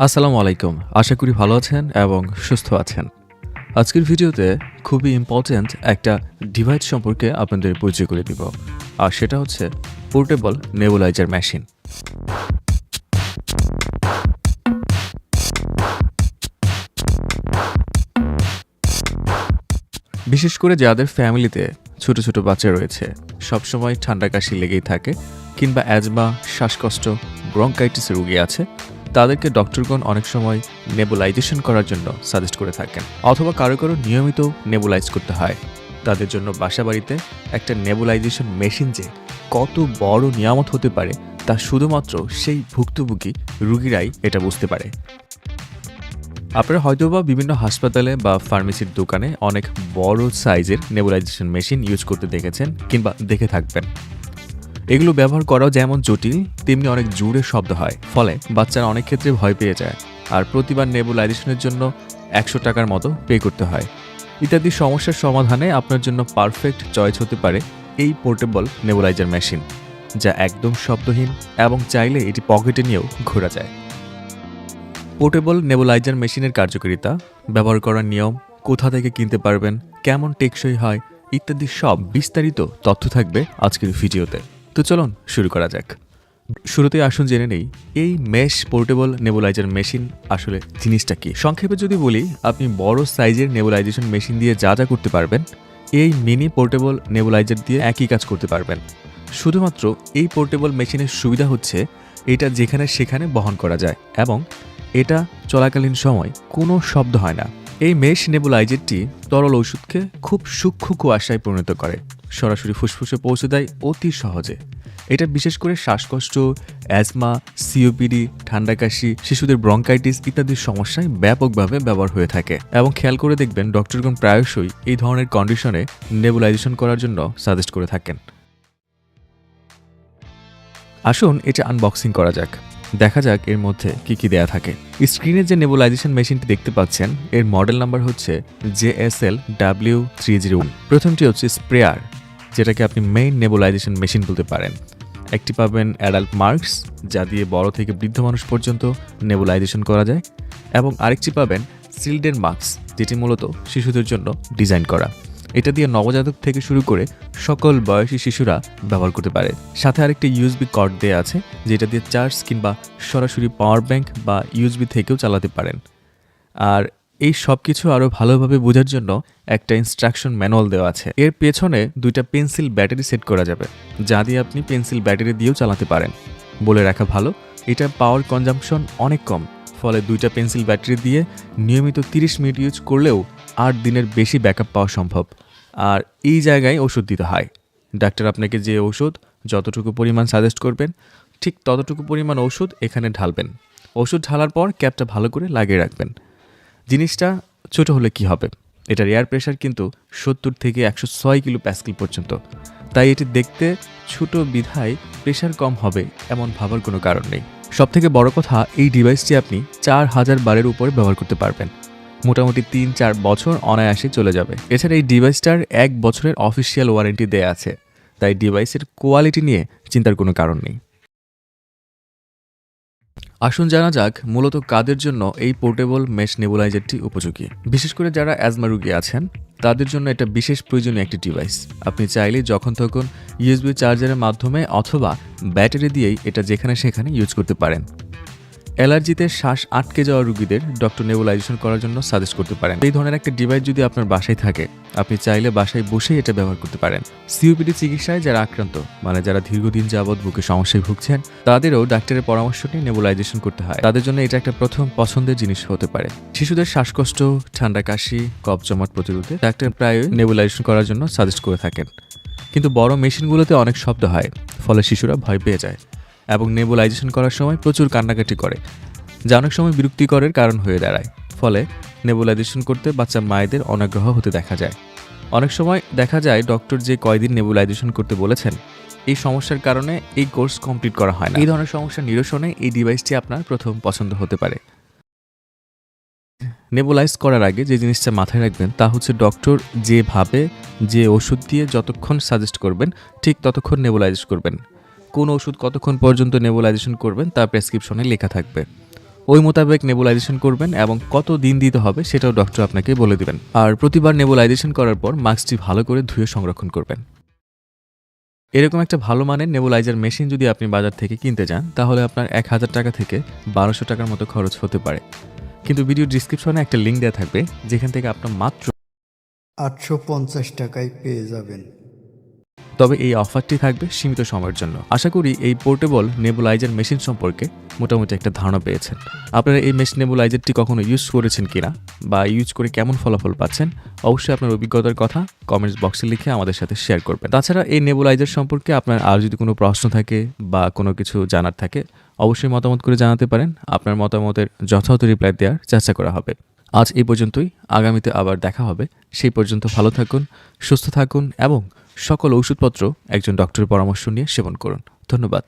আসসালামু আলাইকুম। আশা করি ভালো আছেন এবং সুস্থ আছেন। আজকের ভিডিওতে খুবই ইম্পর্ট্যান্ট একটা ডিভাইস সম্পর্কে আপনাদের পরিচয় করে দিব। আর সেটা হচ্ছে পোর্টেবল নেবুলাইজার মেশিন। বিশেষ করে যাদের ফ্যামিলিতে ছোট ছোট বাচ্চা রয়েছে, সবসময় ঠান্ডা কাশি লেগেই থাকে, কিংবা অ্যাজমা, শ্বাসকষ্ট, ব্রঙ্কাইটিস রোগী আছে, তাদেরকে ডক্টরগণ অনেক সময় নেবুলাইজেশন করার জন্য সাজেস্ট করে থাকেন, অথবা কারো কারো নিয়মিত নেবুলাইজ করতে হয়। তাদের জন্য বাসাবাড়িতে একটা নেবুলাইজেশন মেশিন যে কত বড় নিয়ামত হতে পারে তা শুধুমাত্র সেই ভুক্তভোগী রোগীরাই এটা বুঝতে পারে। আপনারা হয়তোবা বিভিন্ন হাসপাতালে বা ফার্মেসির দোকানে অনেক বড় সাইজের নেবুলাইজেশন মেশিন ইউজ করতে দেখেছেন কিংবা দেখে থাকবেন। এগুলো ব্যবহার করাও যেমন জটিল, তেমনি অনেক জোরে শব্দ হয়, ফলে বাচ্চারা অনেক ক্ষেত্রে ভয় পেয়ে যায়, আর প্রতিবার নেবুলাইজেশনের জন্য 100 টাকার মতো পে করতে হয়। ইত্যাদি সমস্যার সমাধানে আপনার জন্য পারফেক্ট চয়েস হতে পারে এই পোর্টেবল নেবুলাইজার মেশিন, যা একদম শব্দহীন এবং চাইলে এটি পকেটে নিয়েও ঘোরা যায়। পোর্টেবল নেবুলাইজার মেশিনের কার্যকারিতা, ব্যবহার করার নিয়ম, কোথা থেকে কিনতে পারবেন, কেমন টেকসই হয় ইত্যাদি সব বিস্তারিত তথ্য থাকবে আজকের ভিডিওতে। তো চলুন শুরু করা যাক। শুরুতেই আসুন জেনে নেই এই মেশ পোর্টেবল নেবুলাইজার মেশিন আসলে জিনিসটা কি। সংক্ষেপে যদি বলি, আপনি বড় সাইজের নেবুলাইজেশন মেশিন দিয়ে যা যা করতে পারবেন, এই মিনি পোর্টেবল নেবুলাইজার দিয়ে একই কাজ করতে পারবেন। শুধুমাত্র এই পোর্টেবল মেশিনের সুবিধা হচ্ছে এটা যেখানে সেখানে বহন করা যায় এবং এটা চলাকালীন সময় কোনো শব্দ হয় না। এই মেশ নেবুলাইজারটি তরল ওষুধকে খুব সূক্ষ্ম কুয়াশায় পরিণত করে, সরাসরি ফুসফুসে পৌঁছে দেয় অতি সহজে। এটা বিশেষ করে শ্বাসকষ্ট, অ্যাজমা, সিওপিডি, ঠান্ডা কাশি, শিশুদের ব্রঙ্কাইটিস ইত্যাদি সমস্যায় ব্যাপকভাবে ব্যবহার হয়ে থাকে। এবং খেয়াল করে দেখবেন ডক্টরগণ প্রায়শই এই ধরনের কন্ডিশনে নেবুলাইজেশন করার জন্য সাজেস্ট করে থাকেন। আসুন এটা আনবক্সিং করা যাক, দেখা যাক এর মধ্যে কি কি দেয়া থাকে। স্ক্রিনে যে নেবুলাইজেশন মেশিনটি দেখতে পাচ্ছেন, এর মডেল নাম্বার হচ্ছে JSL W301। প্রথমটি হচ্ছে স্প্রেয়ার, যেটাকে আপনি মেইন নেবুলাইজেশন মেশিন বলতে পারেন। একটি পাবেন অ্যাডাল্ট মার্কস, যা দিয়ে বড় থেকে বৃদ্ধ মানুষ পর্যন্ত নেবুলাইজেশন করা যায়, এবং আরেকটি পাবেন চিলড্রেন মার্কস, যেটি মূলত শিশুদের জন্য ডিজাইন করা। এটা দিয়ে নবজাতক থেকে শুরু করে সকল বয়সী শিশুরা ব্যবহার করতে পারে। সাথে আরেকটি ইউএসবি কর্ড দেয়া আছে, যেটা দিয়ে চার্জ কিংবা সরাসরি পাওয়ার ব্যাংক বা ইউএসবি থেকেও চালাতে পারেন। আর এই সব কিছু আরও ভালোভাবে বোঝার জন্য একটা ইনস্ট্রাকশন ম্যানুয়াল দেওয়া আছে। এর পেছনে 2টা পেন্সিল ব্যাটারি সেট করা যাবে, যা দিয়ে আপনি পেন্সিল ব্যাটারি দিয়েও চালাতে পারেন। বলে রাখা ভালো, এটা পাওয়ার কনজাম্পশন অনেক কম, ফলে 2টা পেন্সিল ব্যাটারি দিয়ে নিয়মিত 30 মিনিট ইউজ করলেও 8 দিনের বেশি ব্যাকআপ পাওয়া সম্ভব। আর এই জায়গায় ওষুধ দিতে হয়। ডাক্তার আপনাকে যে ওষুধ যতটুকু পরিমাণ সাজেস্ট করবেন, ঠিক ততটুকু পরিমাণ ওষুধ এখানে ঢালবেন। ওষুধ ঢালার পর ক্যাপটা ভালো করে লাগিয়ে রাখবেন। জিনিসটা ছোট হলে কি হবে, এটার এয়ার প্রেশার কিন্তু 70 থেকে 106 কিলো প্যাসকেল পর্যন্ত। তাই এটি দেখতে ছোট বিধায় প্রেশার কম হবে এমন ভাবার কোনো কারণ নেই। সবথেকে বড় কথা, এই ডিভাইসটি আপনি 4000 বারের উপরে ব্যবহার করতে পারবেন। মোটামুটি 3-4 বছর অনায়াসে চলে যাবে। এছাড়া এই ডিভাইসটার 1 বছরের অফিসিয়াল ওয়ারেন্টি দেয়া আছে, তাই ডিভাইসের কোয়ালিটি নিয়ে চিন্তার কোনো কারণ নেই। আসুন জানা যাক মূলত কাদের জন্য এই পোর্টেবল মেশ নেবুলাইজারটি উপযোগী। বিশেষ করে যারা অ্যাজমা রোগী আছেন, তাদের জন্য এটা বিশেষ প্রয়োজনীয় একটি ডিভাইস। আপনি চাইলে যখন তখন ইউএসবি চার্জারের মাধ্যমে অথবা ব্যাটারি দিয়েই এটা যেখানে সেখানে ইউজ করতে পারেন। অ্যালার্জিতে শ্বাস আটকে যাওয়া রোগীদের ডক্টর নেবুলাইজেশন করার জন্য সাজেস্ট করতে পারেন। এই ধরনের একটা ডিভাইস যদি আপনার বাসায় থাকে, আপনি চাইলে বাসায় বসেই এটা ব্যবহার করতে পারেন। সিওপিডি চিকিৎসায় যারা আক্রান্ত, মানে যারা দীর্ঘদিন যাবৎ বুকে সমস্যায় ভুগছেন, তাদেরও ডাক্তারের পরামর্শ নিয়ে নেবুলাইজেশন করতে হয়। তাদের জন্য এটা একটা প্রথম পছন্দের জিনিস হতে পারে। শিশুদের শ্বাসকষ্ট, ঠান্ডা কাশি, কফ জমাট প্রতিরোধে ডাক্তার প্রায়ই নেবুলাইজেশন করার জন্য সাজেস্ট করে থাকেন। কিন্তু বড় মেশিনগুলোতে অনেক শব্দ হয়, ফলে শিশুরা ভয় পেয়ে যায় এবং নেবুলাইজেশন করার সময় প্রচুর কান্নাকাটি করে, যা অনেক সময় বিরক্তিকরের কারণ হয়ে দাঁড়ায়। ফলে নেবুলাইজেশন করতে বাচ্চা মায়েদের অনাগ্রহ হতে দেখা যায়। অনেক সময় দেখা যায় ডক্টর যে কয়দিন নেবুলাইজেশন করতে বলেছেন, এই সমস্যার কারণে এই কোর্স কমপ্লিট করা হয় না। এই ধরনের সমস্যা নিরসনে এই ডিভাইসটি আপনার প্রথম পছন্দ হতে পারে। নেবুলাইজ করার আগে যে জিনিসটা মাথায় রাখবেন তা হচ্ছে, ডক্টর যেভাবে যে ওষুধ দিয়ে যতক্ষণ সাজেস্ট করবেন ঠিক ততক্ষণ নেবুলাইজ করবেন। কোন ওষুধ কতক্ষণ পর্যন্ত নেবুলাইজেশন করবেন তা প্রেসক্রিপশনে লেখা থাকবে। ওই মোতাবেক নেবুলাইজেশন করবেন এবং কত দিন দিতে হবে সেটাও ডক্টর আপনাকে বলে দিবেন। আর প্রতিবার নেবুলাইজেশন করার পর মাস্কটি ভালো করে ধুয়ে সংরক্ষণ করবেন। এরকম একটা ভালো মানের নেবুলাইজার মেশিন যদি আপনি বাজার থেকে কিনতে যান, তাহলে আপনার ১,০০০ টাকা থেকে ১,২০০ টাকার মতো খরচ হতে পারে। কিন্তু ভিডিও ডিসক্রিপশনে একটা লিঙ্ক দেওয়া থাকবে, যেখান থেকে আপনার মাত্র 850 টাকায় পেয়ে যাবেন। তবে এই অফারটি থাকবে সীমিত সময়ের জন্য। আশা করি এই পোর্টেবল নেবুলাইজার মেশিন সম্পর্কে মোটামুটি একটা ধারণা পেয়েছেন। আপনারা এই মেশ নেবুলাইজারটি কখনো ইউজ করেছেন কিনা বা ইউজ করে কেমন ফলাফল পাচ্ছেন, অবশ্যই আপনার অভিজ্ঞতার কথা কমেন্টস বক্সে লিখে আমাদের সাথে শেয়ার করবেন। তাছাড়া এই নেবুলাইজার সম্পর্কে আপনার আর যদি কোনো প্রশ্ন থাকে বা কোনো কিছু জানার থাকে, অবশ্যই মতামত করে জানাতে পারেন। আপনার মতামতের যথাযথ রিপ্লাই দেওয়ার চেষ্টা করা হবে। আজ এই পর্যন্তই, আগামীতে আবার দেখা হবে। সেই পর্যন্ত ভালো থাকুন, সুস্থ থাকুন এবং সকল ঔষধপত্র একজন ডক্টরের পরামর্শ নিয়ে সেবন করুন। ধন্যবাদ।